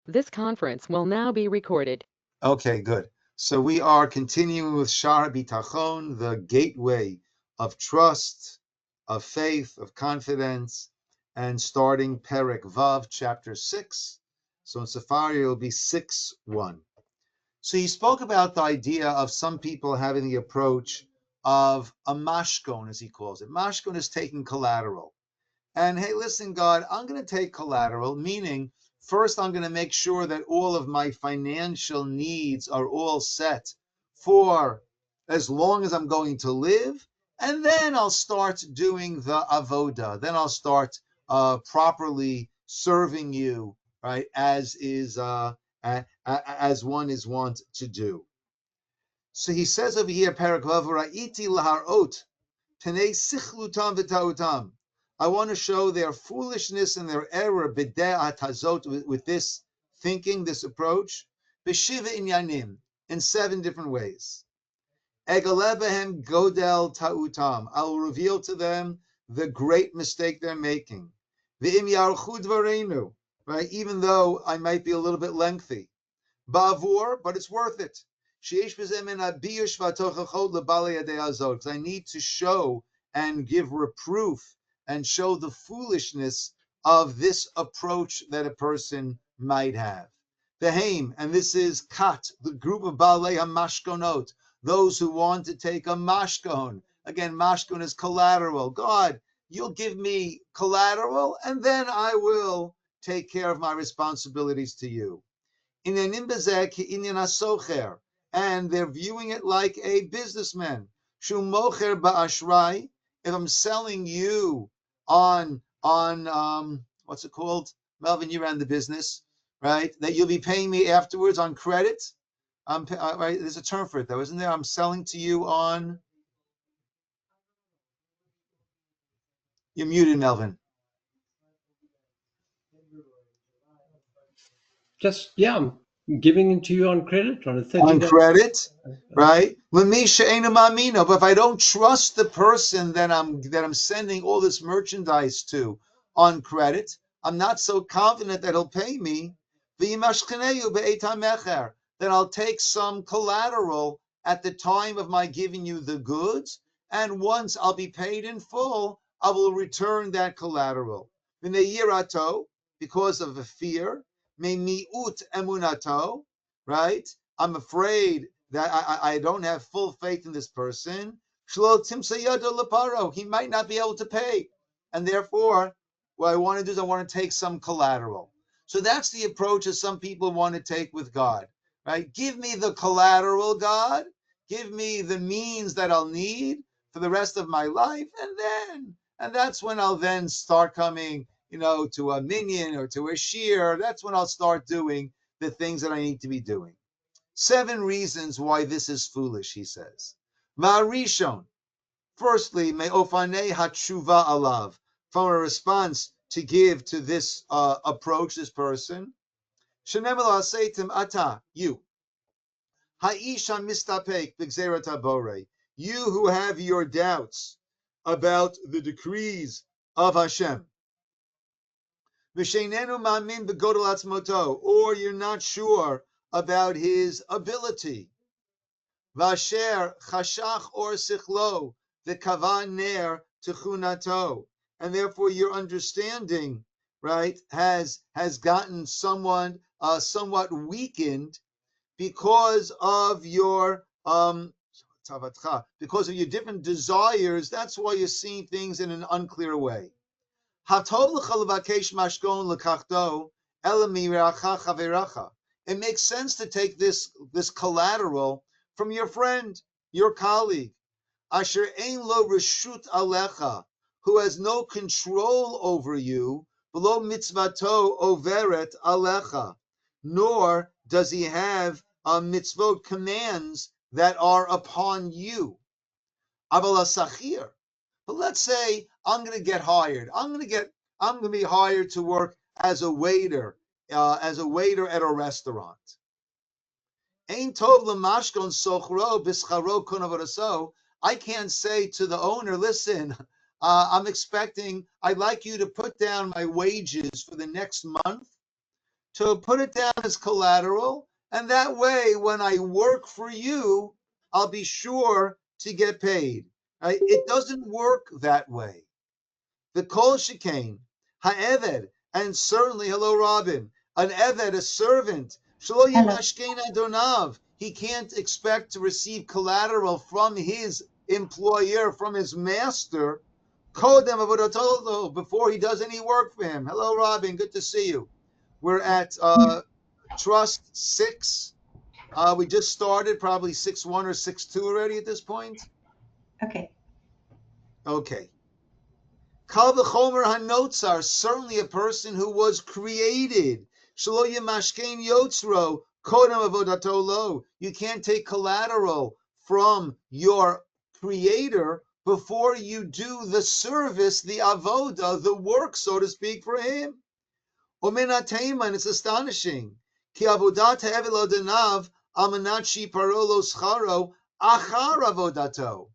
This conference will now be recorded. Okay, good. So we are continuing with Shar Bitachon, the gateway of trust, of faith, of confidence, and starting Perek Vav, chapter 6. So in Safari, it will be 6:1. So he spoke about the idea of some people having the approach of a mashkon, as he calls it. Mashkon is taking collateral. And hey, listen, God, I'm going to take collateral, meaning first I'm going to make sure that all of my financial needs are all set for as long as I'm going to live. And then I'll start doing the avoda. Then I'll start properly serving you, right? As one is wont to do. So he says over here, Parak Vav, Ra'iti laharot Tenei sichlutam v'tautam. I want to show their foolishness and their error b'de'at hazot with this thinking, this approach, b'shiva inyanim, in 7 different ways. Egalebehem godel ta'utam. I will reveal to them the great mistake they're making. V'im yarchu dvareinu, right? Even though I might be a little bit lengthy. Ba'avur, but it's worth it. Because I need to show and give reproof and show the foolishness of this approach that a person might have. The Haim, and this is Kat, the group of Baalei HaMashkonot, those who want to take a mashkon. Again, mashkon is collateral. God, you'll give me collateral, and then I will take care of my responsibilities to you. And they're viewing it like a businessman. If I'm selling you on what's it called? Melvin, you ran the business, right? That you'll be paying me afterwards on credit. Right? There's a term for it, though, isn't there? I'm selling to you on. You're muted, Melvin. I'm giving it to you on credit on a 30-day. On credit, right? But if I don't trust the person that I'm sending all this merchandise to on credit, I'm not so confident that he'll pay me. Then I'll take some collateral at the time of my giving you the goods, and once I'll be paid in full, I will return that collateral. Because of a fear, right? I'm afraid that I don't have full faith in this person. He might not be able to pay. And therefore, what I want to do is I want to take some collateral. So that's the approach that some people want to take with God, right? Give me the collateral, God. Give me the means that I'll need for the rest of my life. And that's when I'll then start coming, to a minyan or to a shear. That's when I'll start doing the things that I need to be doing. 7 reasons why this is foolish, he says. Ma'arishon. Firstly, me'ofanei hatshuva alav. From a response to give to this approach, this person. Shenemel aseitim ata, you. Ha'isha mistapek b'gzerat habore. You who have your doubts about the decrees of Hashem. V'sheinenu ma'amin b'godel atzmoto, or you're not sure about his ability. Vasher chashach or sichlo v'kavan ner techunato, and therefore your understanding, right, has gotten somewhat weakened because of your different desires. That's why you're seeing things in an unclear way. It makes sense to take this collateral from your friend, your colleague, asher ein lo reshut alecha, who has no control over you, below mitzvato overet alecha, nor does he have mitzvot commands that are upon you. Aval asachir. But let's say I'm going to get hired. I'm going to be hired to work as a waiter at a restaurant. Ein tov l'mashkon sochro b'scharo konavoraso. I can't say to the owner, listen, I'd like you to put down my wages for the next month to put it down as collateral, and that way, when I work for you, I'll be sure to get paid. Right? It doesn't work that way. The kol shekain, ha'eved, and certainly, hello, Robin, an eved, a servant, shelo Hello. yimashkein adonav, he can't expect to receive collateral from his employer, from his master, kodem avodato, before he does any work for him. Hello, Robin, good to see you. We're at Trust 6. We just started, probably 6.1 or 6.2 already at this point. Okay. Okay. Kal v'chomer hanotzar, certainly a person who was created. Shelo yimashkein yotzro kodem avodato lo. You can't take collateral from your creator before you do the service, the avoda, the work, so to speak, for him. And it's astonishing. Ki avodat ha'eved l'odanav amanat shiparo lo scharo achar avodato.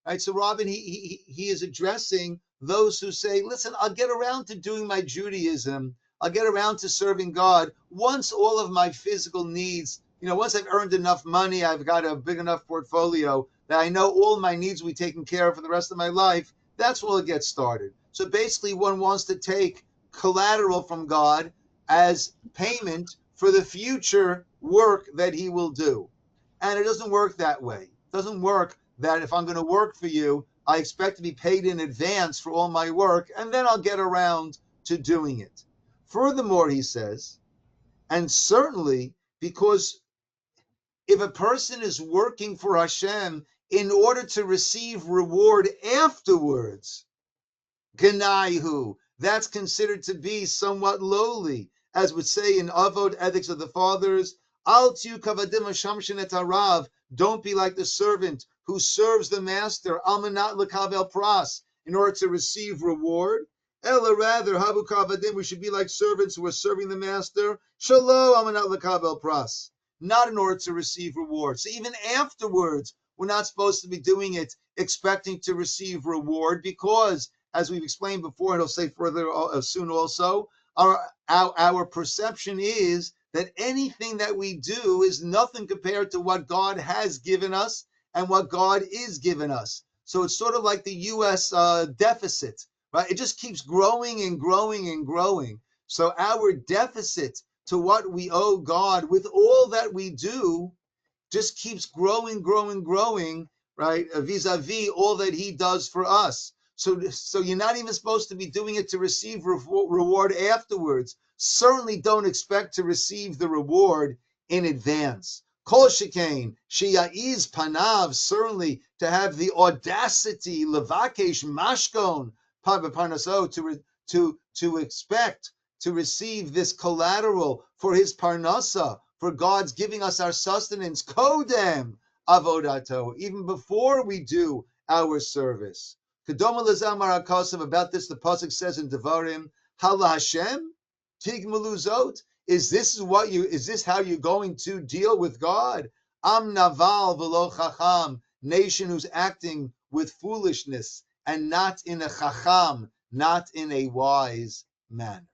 Right, so Robin, he is addressing those who say, listen, I'll get around to doing my Judaism. I'll get around to serving God once all of my physical needs, once I've earned enough money, I've got a big enough portfolio that I know all my needs will be taken care of for the rest of my life. That's where it gets started. So basically, one wants to take collateral from God as payment for the future work that he will do. And it doesn't work that way. It doesn't work that if I'm going to work for you, I expect to be paid in advance for all my work, and then I'll get around to doing it. Furthermore, he says, and certainly because if a person is working for Hashem in order to receive reward afterwards, Ganaihu, that's considered to be somewhat lowly, as would say in Avod, Ethics of the Fathers, Al tiu kavadim hashamshin et harav, don't be like the servant who serves the master, almanat lekavel pras, in order to receive reward. Ella rather, habu kavadim, we should be like servants who are serving the master, shalom almanat lekavel pras, not in order to receive reward. So even afterwards, we're not supposed to be doing it expecting to receive reward, because as we've explained before, and I'll say further soon also, our perception is that anything that we do is nothing compared to what God has given us and what God is giving us. So it's sort of like the U.S. Deficit, right? It just keeps growing and growing and growing. So our deficit to what we owe God with all that we do just keeps growing, growing, growing, right? Vis-a-vis all that he does for us. So you're not even supposed to be doing it to receive reward afterwards. Certainly don't expect to receive the reward in advance. Kol shekain, sheya'iz panav, certainly to have the audacity, levakesh mashkon, parnaso, to expect to receive this collateral for his parnasa, for God's giving us our sustenance, kodem avodato, even before we do our service. Kedoma lezamar akasav, about this the pasuk says in Devarim, Hala Hashem tigmaluzot. Is this how you're going to deal with God? Am naval velo chacham, nation who's acting with foolishness and not in a chacham, not in a wise manner.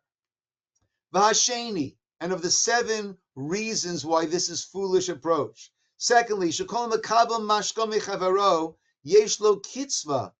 V'hasheni, and of the 7 reasons why this is foolish approach. Secondly, shekol makabel mashko mechavaro yesh lo kitzva.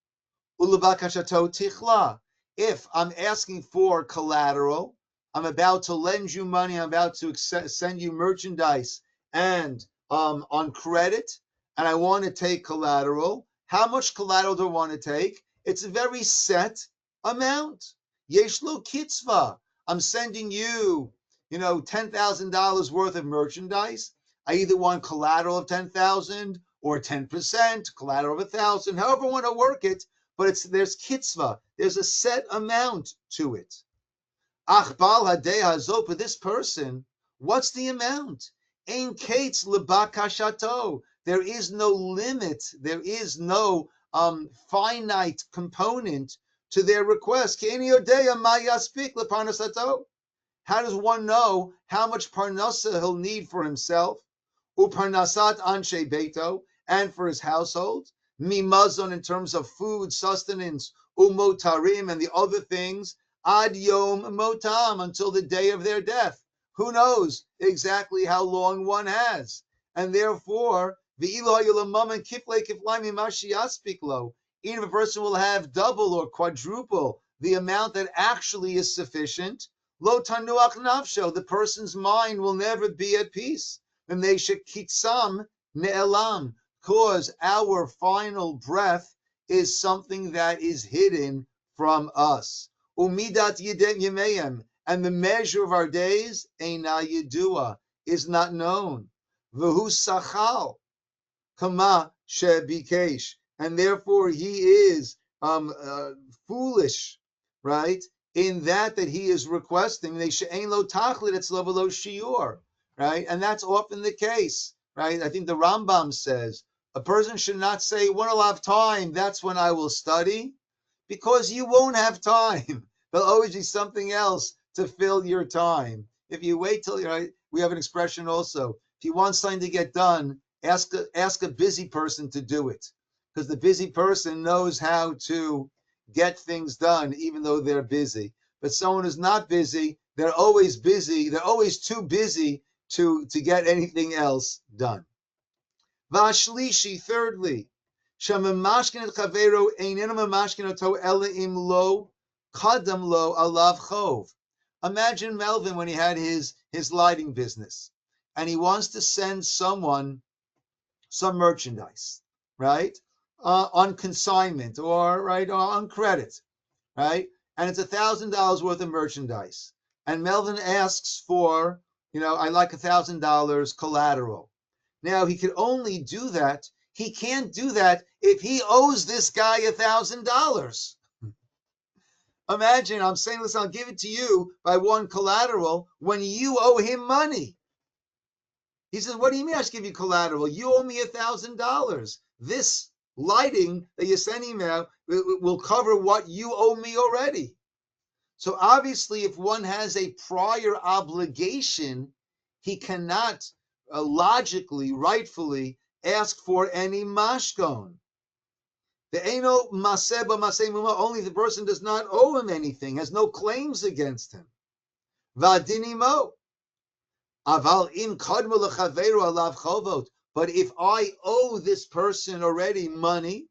If I'm asking for collateral, I'm about to lend you money, I'm about to send you merchandise and on credit, and I want to take collateral. How much collateral do I want to take? It's a very set amount. Yesh lo kitzva. I'm sending you, $10,000 worth of merchandise. I either want collateral of 10,000 or 10%, collateral of 1,000, however I want to work it. But there's kitzva, there's a set amount to it. Ach bal hadei hazot, for this person, what's the amount? Ein kates lebakashato. There is no limit, there is no finite component to their request. Ki ein yodea ma yaspik leparnasato. How does one know how much parnasa he'll need for himself? Uparnasat anshe beito, and for his household. Mimazon, in terms of food, sustenance, umotarim, and the other things, ad yom motam, until the day of their death. who knows exactly how long one has? And therefore, even if a person will have double or quadruple the amount that actually is sufficient, lo tanuach nafsho, the person's mind will never be at peace. And they should kitsam ne'elam, because our final breath is something that is hidden from us. Umidat yemeyem, and the measure of our days, eina yedua, is not known. V'hu sachal, kama shebikesh, and therefore he is foolish, right? In that he is requesting, they she'ein lo tachlit etzlo v'lo shiur, right? And that's often the case, right? I think the Rambam says a person should not say, when I'll have time, that's when I will study, because you won't have time. There'll always be something else to fill your time. If you wait till, right, we have an expression also, if you want something to get done, ask a busy person to do it, because the busy person knows how to get things done, even though they're busy. But someone who's not busy, they're always busy. They're always too busy to get anything else done. Vashlishi, thirdly, shamamashkin et chavero einenu mamashkin oto ela im lo kadam lo alav chov. Imagine Melvin when he had his lighting business, and he wants to send someone some merchandise, right, on consignment or on credit, right, and it's $1,000 worth of merchandise, and Melvin asks for, I like $1,000 collateral. Now he could only do that. He can't do that if he owes this guy $1,000. Imagine I'm saying, listen, I'll give it to you by one collateral when you owe him money. He says, what do you mean I should give you collateral? You owe me $1,000. This lighting that you're sending me out will cover what you owe me already. So obviously, if one has a prior obligation, he cannot logically, rightfully ask for any mashkon. The eno maseba masemuma, only the person does not owe him anything, has no claims against him. Vadinimo. Aval im kadmu lechaveru alav chovot. But if I owe this person already money,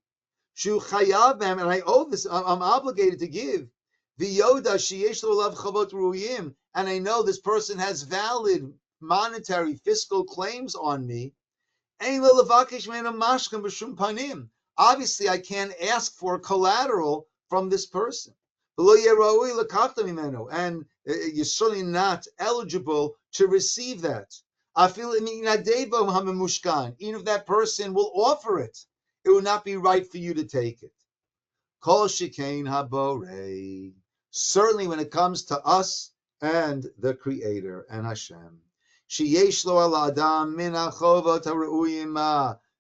shu chayav and I owe this, I'm obligated to give. V'yoda sheyesh lo alav chovot ru'yim, and I know this person has valid monetary fiscal claims on me. Obviously, I can't ask for collateral from this person. And you're certainly not eligible to receive that. Even if that person will offer it, it will not be right for you to take it. Certainly when it comes to us and the Creator and Hashem.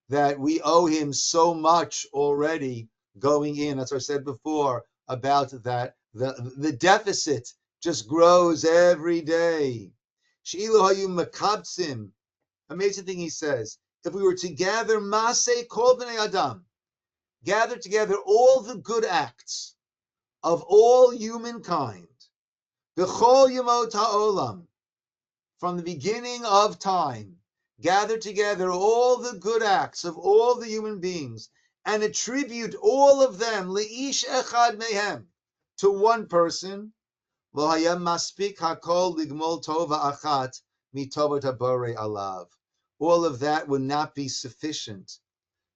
That we owe him so much already going in. That's what I said before about that. The deficit just grows every day. Amazing thing he says. If we were to gather maseh kol bnei adam, gather together all the good acts of all humankind, b'chol yemot ha'olam, from the beginning of time, gather together all the good acts of all the human beings and attribute all of them leish echad mehem, to one person, lo hayam maspik hakol ligmol tova achat mitovat haborei alav. All of that would not be sufficient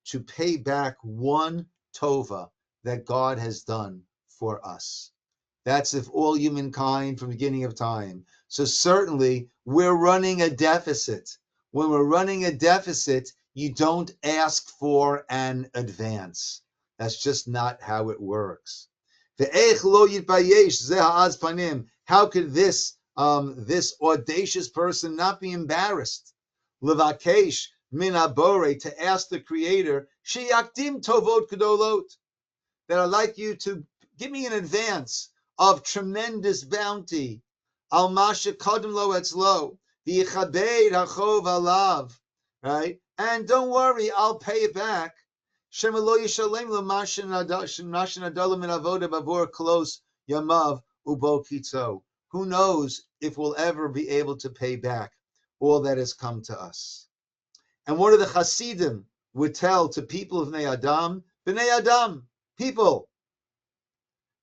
to pay back one tova that God has done for us. That's if all humankind from the beginning of time. So certainly we're running a deficit. When we're running a deficit, you don't ask for an advance. That's just not how it works. How could this audacious person not be embarrassed? Levakesh min abore, to ask the Creator, sheyakdim tovot gedolot, that I'd like you to give me an advance of tremendous bounty. Al masha kadem lo etzlo, v'yichabed hachov alav, right? And don't worry, I'll pay it back. Shema lo yishalem lo mashin adalim min avoda bavor klos yamav ubo kitzo, who knows if we'll ever be able to pay back all that has come to us. And one of the Hasidim would tell to people of Bnei Adam, people,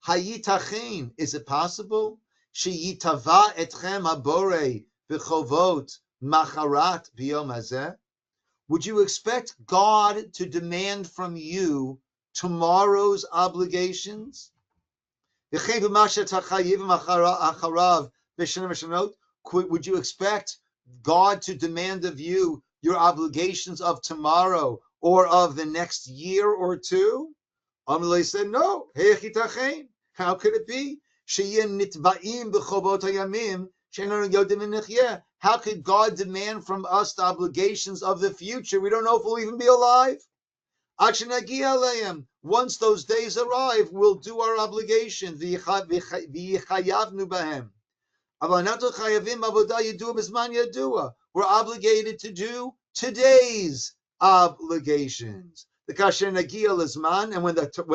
Hayitachin, is it possible? Sheyitava etchem habore b'chovot macharat b'yom hazeh? Would you expect God to demand from you tomorrow's obligations? Would you expect God to demand of you your obligations of tomorrow or of the next year or two? Amalei said, no. How could it be? How could God demand from us the obligations of the future? We don't know if we'll even be alive. Once those days arrive, we'll do our obligation. We're obligated to do today's obligations. The kasher nagia lizman,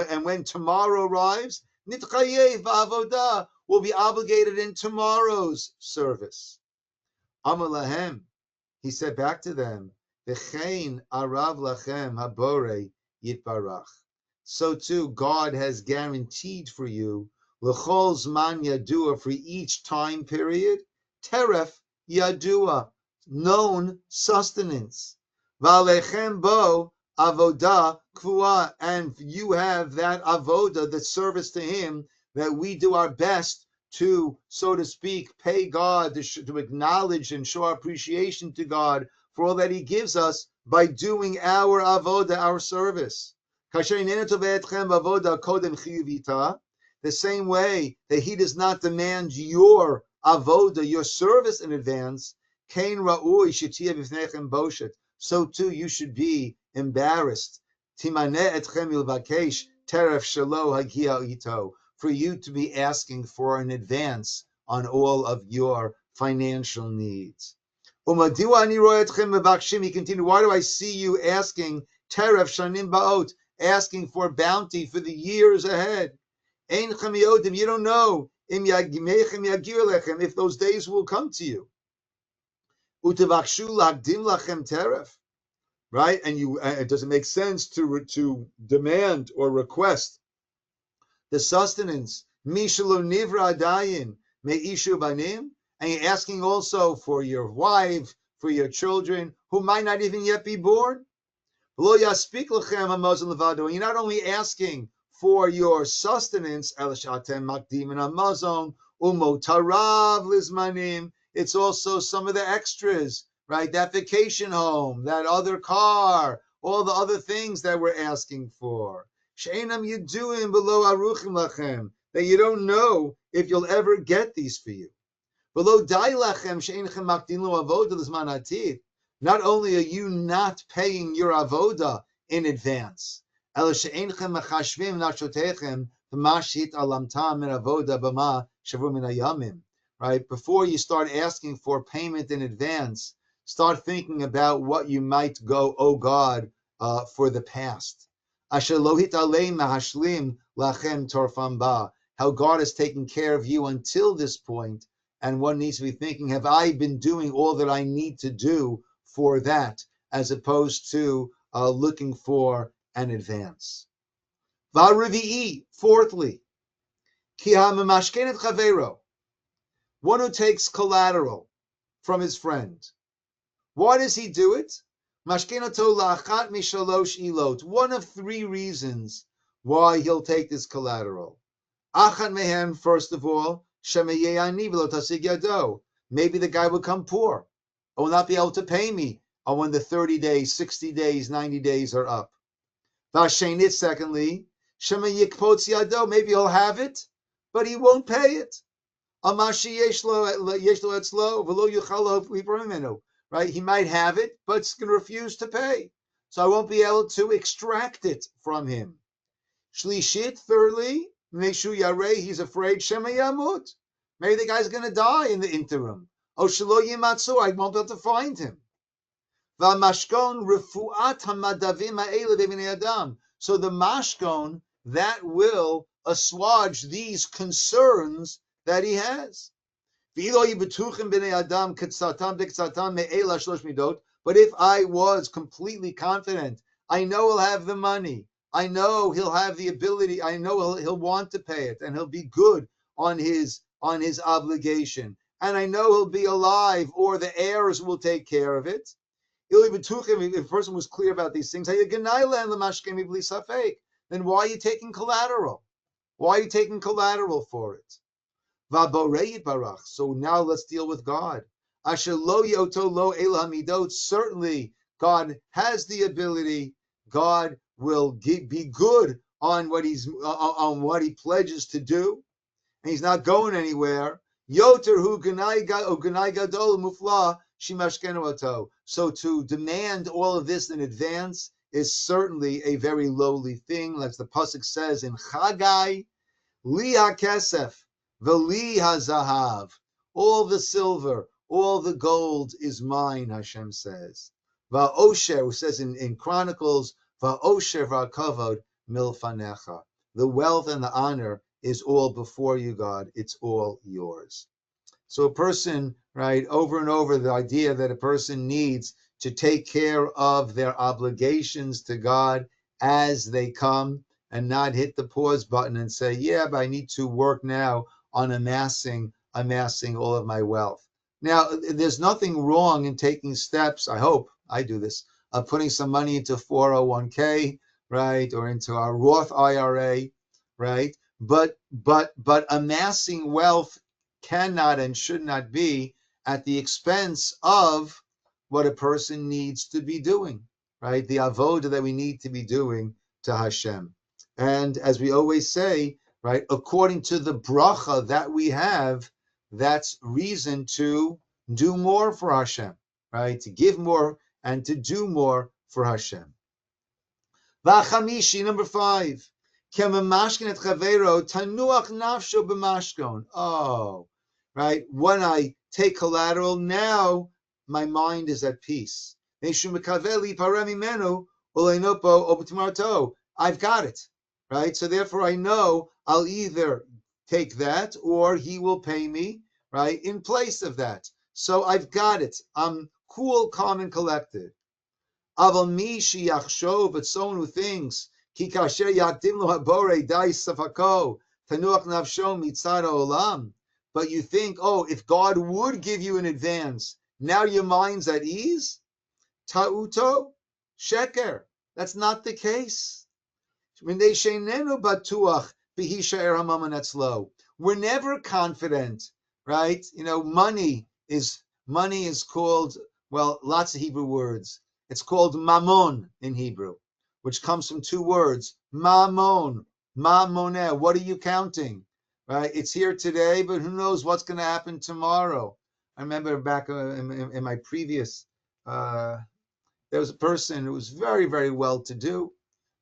and when tomorrow arrives, nitchayev ba'avodah, will be obligated in tomorrow's service. Amar lahem, he said back to them, v'chein arav lachem habore yitbarach. So too, God has guaranteed for you l'chol zman yadua, for each time period, teref yadua, known sustenance. V'alechem bo avodah kvua, and you have that avodah, the service to Him, that we do our best to, so to speak, pay God, to acknowledge and show our appreciation to God for all that He gives us by doing our avodah, our service. The same way that He does not demand your avodah, your service in advance, so too you should be embarrassed. For you to be asking for an advance on all of your financial needs. He continued, why do I see you asking teref shanim ba'ot, asking for bounty for the years ahead? You don't know if those days will come to you. Right? And it doesn't make sense to demand or request the sustenance. Mishalo nivra adayin meishu banim, and you're asking also for your wife, for your children who might not even yet be born. Lo yaspik lechem hamazon levado. You're not only asking for your sustenance, el shatem makdim and hamazon umotarav lizmanim. It's also some of the extras, right? That vacation home, that other car, all the other things that we're asking for. She'enam yiduim below aruchim lachem, that you don't know if you'll ever get these for you. Below dai lachem she'enchem makdin lo avodah l'zman atid. Not only are you not paying your avodah in advance, ela she'enchem machashvim nafshotechem v'mashit alamtam min avodah b'ma shavu min hayamim. Right? Before you start asking for payment in advance, start thinking about what you might owe God for the past. How God has taken care of you until this point, and one needs to be thinking, have I been doing all that I need to do for that, as opposed to looking for an advance. Fourthly, one who takes collateral from his friend. Why does he do it? One of three reasons why he'll take this collateral. First of all, maybe the guy will come poor, or will not be able to pay me when the 30 days, 60 days, 90 days are up. Secondly, maybe he'll have it, but he won't pay it. Right? He might have it, but it's going to refuse to pay. So I won't be able to extract it from him. Shlishit, thirdly, he's afraid maybe the guy's going to die in the interim. I won't be able to find him. So the mashkon, that will assuage these concerns that he has. But if I was completely confident, I know he'll have the money. I know he'll have the ability. I know he'll want to pay it, and he'll be good on his obligation. And I know he'll be alive, or the heirs will take care of it. If a person was clear about these things, then why are you taking collateral? Why are you taking collateral for it? So now let's deal with God. Certainly, God has the ability. God will be good on what he pledges to do, and he's not going anywhere. So to demand all of this in advance is certainly a very lowly thing. Like the pasuk says in Chagai, Li hakesef, v'li hazahav. All the silver, all the gold is mine, Hashem says. Va'osher, says in Chronicles, va'osher va'kavod milfanecha. The wealth and the honor is all before you, God. It's all yours. So a person, right, over and over, the idea that a person needs to take care of their obligations to God as they come and not hit the pause button and say, yeah, but I need to work now on amassing all of my wealth. Now, there's nothing wrong in taking steps. I hope I do this, of putting some money into 401k, right, or into our Roth IRA, right? But amassing wealth cannot and should not be at the expense of what a person needs to be doing, right? The avodah that we need to be doing to Hashem. And as we always say, right, according to the bracha that we have, that's reason to do more for Hashem, right? To give more and to do more for Hashem. V'achamishi, number 5. Oh, right. When I take collateral, now my mind is at peace. I've got it, right? So therefore I know I'll either take that or he will pay me, right, in place of that. So I've got it. I'm cool, calm, and collected. Aval mi sheyachshov, but someone who thinks ki kasher yakdim lo habore dai safako tanuach nafsho mitzad olam. But you think, oh, if God would give you in advance, now your mind's at ease. Ta'uto sheker. That's not the case. We're never confident, right? You know, money is called, well, lots of Hebrew words. It's called mammon in Hebrew, which comes from 2 words. Mammon, mammoneh. What are you counting? Right? It's here today, but who knows what's going to happen tomorrow? I remember back in my previous, there was a person who was very, very well to do,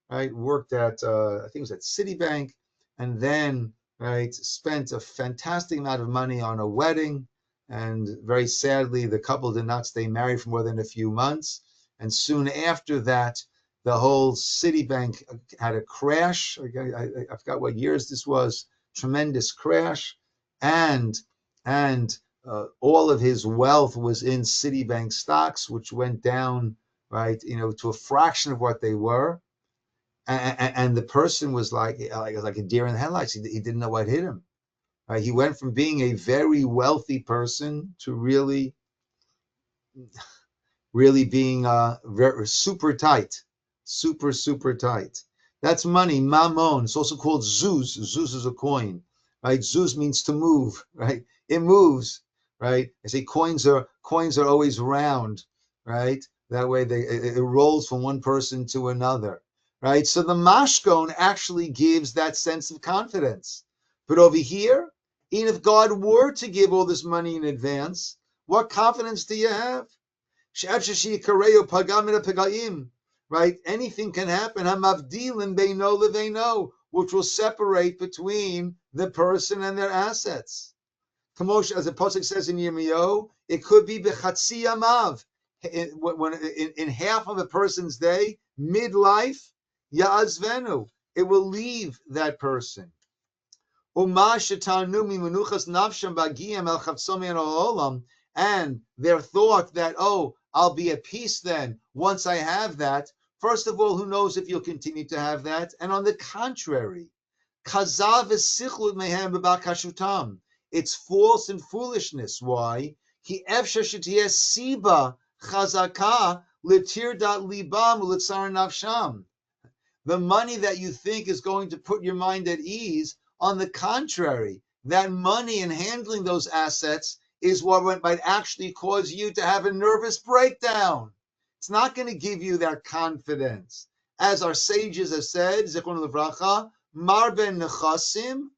right? Worked at, I think it was at Citibank, and then, right, spent a fantastic amount of money on a wedding. And very sadly, the couple did not stay married for more than a few months. And soon after that, the whole Citibank had a crash. I forgot what years this was. Tremendous crash, and all of his wealth was in Citibank stocks, which went down, right, you know, to a fraction of what they were. And the person was like a deer in the headlights. He didn't know what hit him. Right? He went from being a very wealthy person to really being very super tight, super tight. That's money, mammon. It's also called zuz. Zuz is a coin, right? Zuz means to move, right? It moves, right? I say coins are always round, right? That way it rolls from one person to another, right? So the mashkon actually gives that sense of confidence. But over here, even if God were to give all this money in advance, what confidence do you have? Right? Anything can happen. Which will separate between the person and their assets. As the pasuk says in Yirmiyahu, it could be bechatzi yamav, in half of a person's day, midlife, ya'azvenu, it will leave that person. And their thought that, oh, I'll be at peace then once I have that. First of all, who knows if you'll continue to have that? And on the contrary, it's false and foolishness. Why? The money that you think is going to put your mind at ease, on the contrary, that money and handling those assets is what might actually cause you to have a nervous breakdown. It's not going to give you that confidence. As our sages have said, Zichron Livracha, Marbe Nechasim,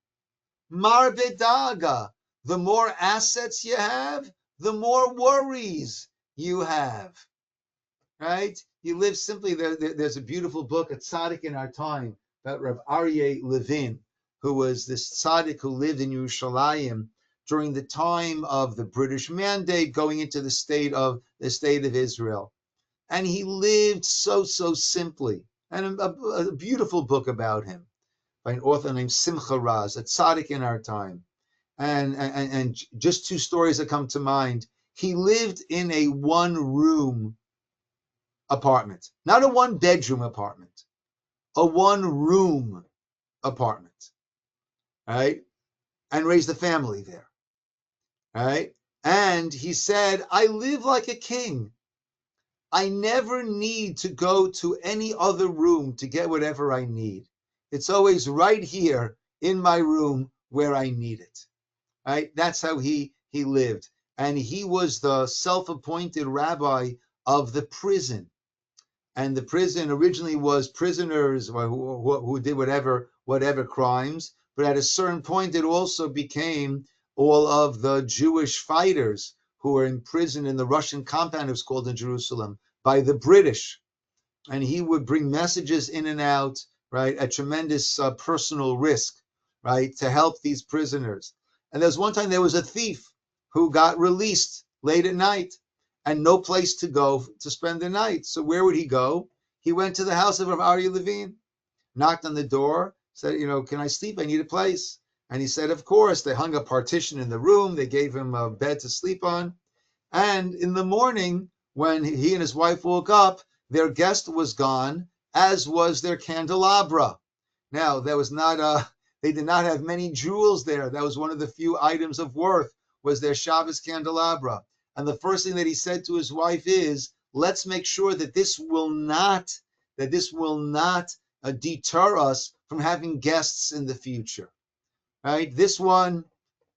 Marbe Daga. The more assets you have, the more worries you have. Right? You live simply. There's a beautiful book, a tzaddik in our time, about Rav Aryeh Levin, who was this tzaddik who lived in Yerushalayim during the time of the British Mandate, going into the state of Israel, and he lived so simply. And a beautiful book about him by an author named Simcha Raz, a tzaddik in our time. And just two stories that come to mind. He lived in a one-room apartment, not a one-bedroom apartment, a one-room apartment, right? And raised a family there, right? And he said, I live like a king. I never need to go to any other room to get whatever I need. It's always right here in my room where I need it, right? That's how he lived. And he was the self-appointed rabbi of the prison. And the prison originally was prisoners who did whatever crimes, but at a certain point it also became all of the Jewish fighters who were imprisoned in the Russian compound, it was called in Jerusalem, by the British. And he would bring messages in and out, right, at tremendous personal risk, right, to help these prisoners. And there was one time there was a thief who got released late at night, and no place to go to spend the night. So where would he go? He went to the house of Rav Aryeh Levin, knocked on the door, said, can I sleep? I need a place. And he said, of course. They hung a partition in the room. They gave him a bed to sleep on. And in the morning, when he and his wife woke up, their guest was gone, as was their candelabra. Now, there was they did not have many jewels there. That was one of the few items of worth, was their Shabbos candelabra. And the first thing that he said to his wife is, let's make sure that this will not deter us from having guests in the future. Right? This one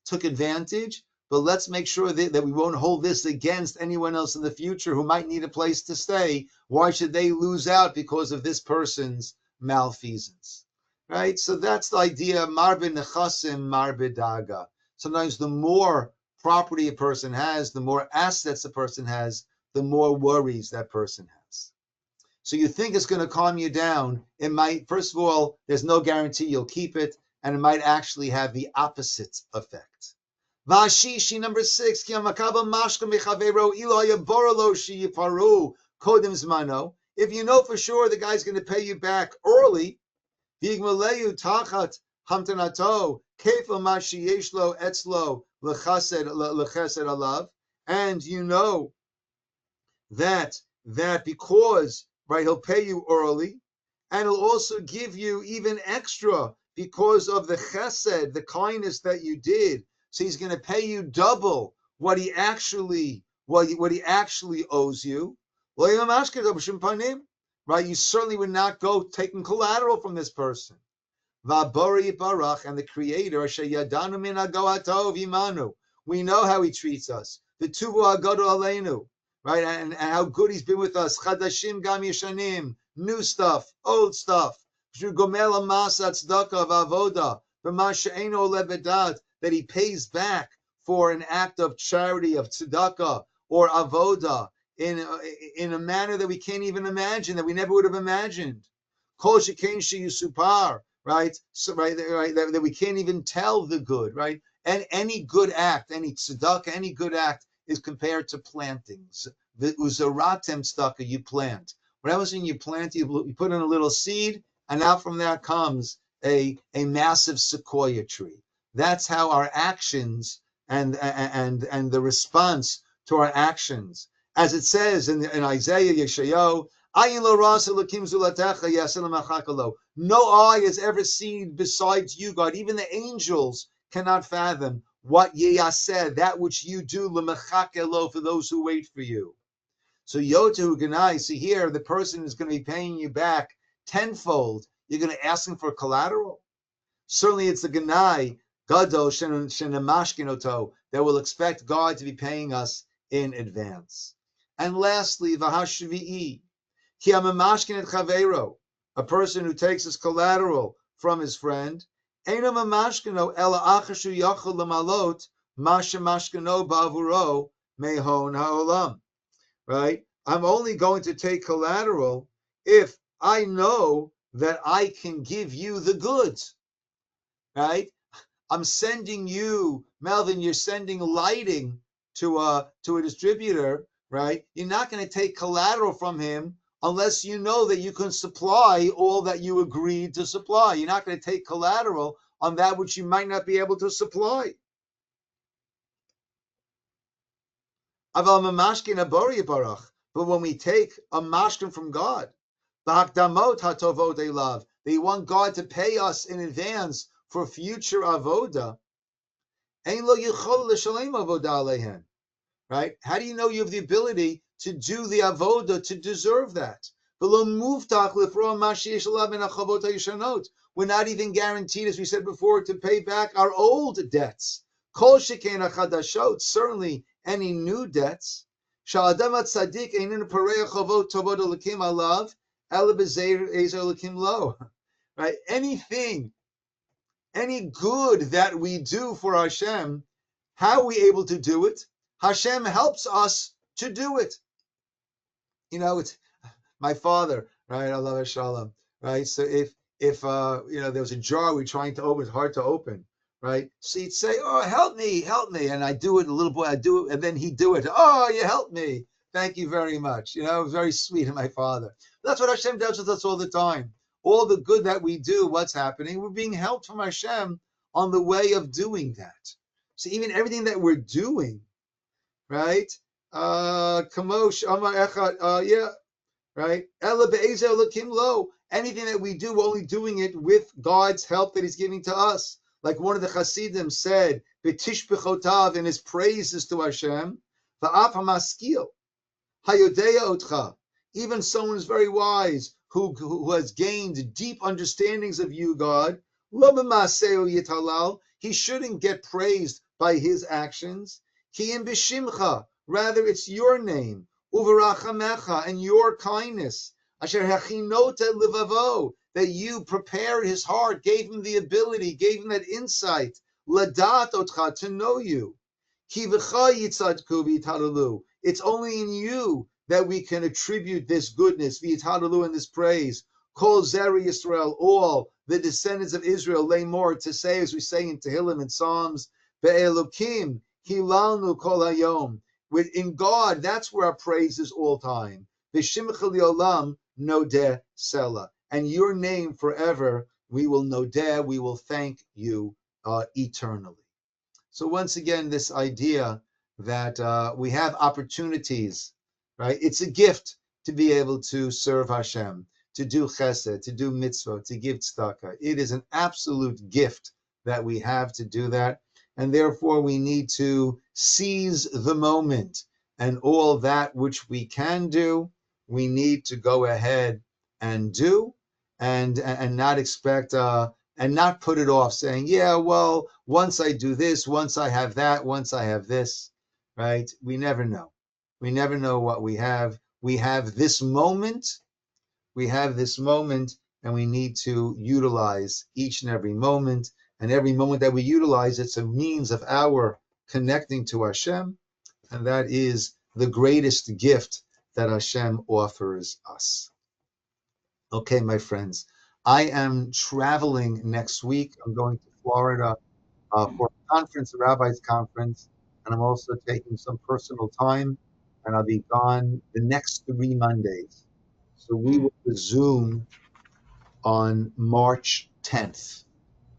took advantage, but let's make sure that we won't hold this against anyone else in the future who might need a place to stay. Why should they lose out because of this person's malfeasance? Right? So that's the idea, marbe nechasim, marbe daga. Sometimes the more property a person has, the more assets a person has, the more worries that person has. So you think it's going to calm you down. It might, first of all, there's no guarantee you'll keep it, and it might actually have the opposite effect. Vashishi number 6, if you know for sure the guy's going to pay you back early, and you know that because, right, he'll pay you early, and he'll also give you even extra because of the chesed, the kindness that you did. So he's going to pay you double what he actually owes you. Right? You certainly would not go taking collateral from this person. Vabori Barach, and the Creator, we know how he treats us. The Tuvu Agodu Aleinu, right? And how good he's been with us. Chadashim Gam Yeshanim, new stuff, old stuff. Gomel Masa Tzedakah Vavoda, B'Mashe'eno Levedat, that he pays back for an act of charity, of tzedakah or avoda, in a manner that we can't even imagine, that we never would have imagined. Kol shekain sheyusupar, right? So, right, that we can't even tell the good, right? And any good act, any tzedakah, any good act is compared to plantings. The uzaratem tzedakah, you plant. What happens when you plant? You put in a little seed, and out from that comes a massive sequoia tree. That's how our actions and the response to our actions, as it says in Isaiah Yeshayahu, no eye has ever seen besides you, God. Even the angels cannot fathom what yeyaseh, that which you do, for those who wait for you. So Yotehu Ganai, so here the person is going to be paying you back tenfold. You're going to ask him for collateral. Certainly it's the Ganai, Gadol Shenamashkinoto, that will expect God to be paying us in advance. And lastly, Vahashvi'i, Kiamamashkin et Chavero, a person who takes his collateral from his friend, Eino Mamashkino Ela Achashu Yachol Lamalot, Masha Mashkino Bavuro, Mehon Haolam. Right? I'm only going to take collateral if I know that I can give you the goods. Right? I'm sending you, Melvin, you're sending lighting to a distributor, right? You're not going to take collateral from him unless you know that you can supply all that you agreed to supply. You're not going to take collateral on that which you might not be able to supply. But when we take a mashkin from God, they want God to pay us in advance for future avoda. Right? How do you know you have the ability to do the avoda to deserve that? We're not even guaranteed, as we said before, to pay back our old debts. Certainly any new debts. Right? Any good that we do for Hashem, how are we able to do it? Hashem helps us to do it. It's my father, right? Allah Shalom, right? So if there was a jar we're trying to open, it's hard to open, right? So he'd say, "Oh, help me," and I do it. A little boy, I do it, and then he'd do it. "Oh, you helped me. Thank you very much." It was very sweet of my father. That's what Hashem does with us all the time. All the good that we do, what's happening? We're being helped from Hashem on the way of doing that. So even everything that we're doing, right? Kamosh, Amar Echad, yeah, right? Anything that we do, we're only doing it with God's help that He's giving to us. Like one of the Hasidim said, "Betishbechotav" in his praises to Hashem, "Va'af hamaskil hayodea otcha." Even someone who's very wise, who has gained deep understandings of you, God, lo b'maseo yitalal. He shouldn't get praised by his actions. Ki im b'shimcha. Rather, it's your name. Uverachamecha, and your kindness. Asher hachinota livavo, that you prepared his heart, gave him the ability, gave him that insight, ladat otcha, to know you. Ki v'cha yitzadku v'yitadalu. It's only in you that we can attribute this goodness, v'yitadalu, and this praise. Kol zeri Yisroel, all the descendants of Israel, lay more to say, as we say in Tehillim and Psalms, be'elokim hilalnu kol hayom. In God, that's where our praise is all time. V'shimcha li'olam nodeh sela. And your name forever, we will nodeh, we will thank you eternally. So once again, this idea that we have opportunities, right? It's a gift to be able to serve Hashem, to do chesed, to do mitzvah, to give tzedakah. It is an absolute gift that we have to do that. And therefore, we need to seize the moment, and all that which we can do, we need to go ahead and do, and not expect and not put it off, saying, "Yeah, well, once I do this, once I have that, once I have this," right? We never know. We never know what we have. We have this moment. We have this moment, and we need to utilize each and every moment. And every moment that we utilize, it's a means of our connecting to Hashem, and that is the greatest gift that Hashem offers us. Okay, my friends, I am traveling next week. I'm going to Florida for a conference, a rabbi's conference, and I'm also taking some personal time, and I'll be gone the next 3 Mondays. So we will resume on March 10th.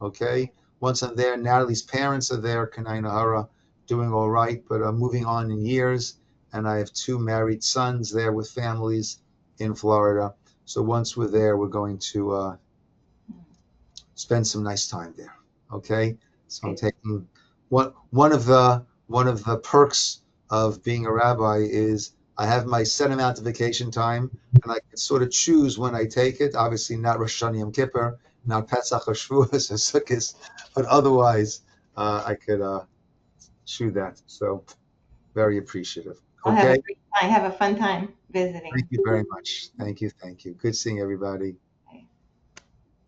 Okay, once I'm there, Natalie's parents are there, Kanai Nahara, doing all right, but moving on in years. And I have 2 married sons there with families in Florida. So once we're there, we're going to spend some nice time there. Okay, so I'm taking one of the perks of being a rabbi is I have my set amount of vacation time, and I can sort of choose when I take it. Obviously, not Rosh Hashanah Yom Kippur, not Pesach or Shavuos or Sukkot, but otherwise I could choose that. So very appreciative. I'll have a Okay, great time. Have a fun time visiting. thank you very much. Thank you, thank you. Good seeing everybody.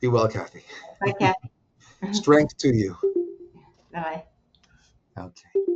Be well, Kathy. Bye, Kathy. Strength to you. Bye. Okay.